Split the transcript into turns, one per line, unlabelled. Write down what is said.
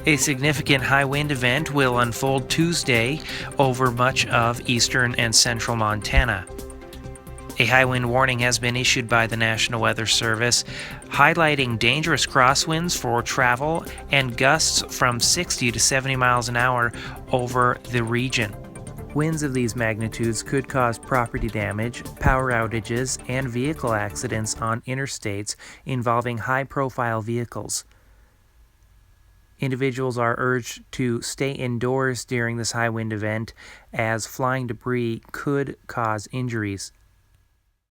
A significant high wind event will unfold Tuesday over much of eastern and central Montana. A high wind warning has been issued by the National Weather Service, highlighting dangerous crosswinds for travel and gusts from 60 to 70 miles an hour over the region. Winds of these magnitudes could cause property damage, power outages, and vehicle accidents on interstates involving high-profile vehicles. Individuals are urged to stay indoors during this high wind event, as flying debris could cause injuries.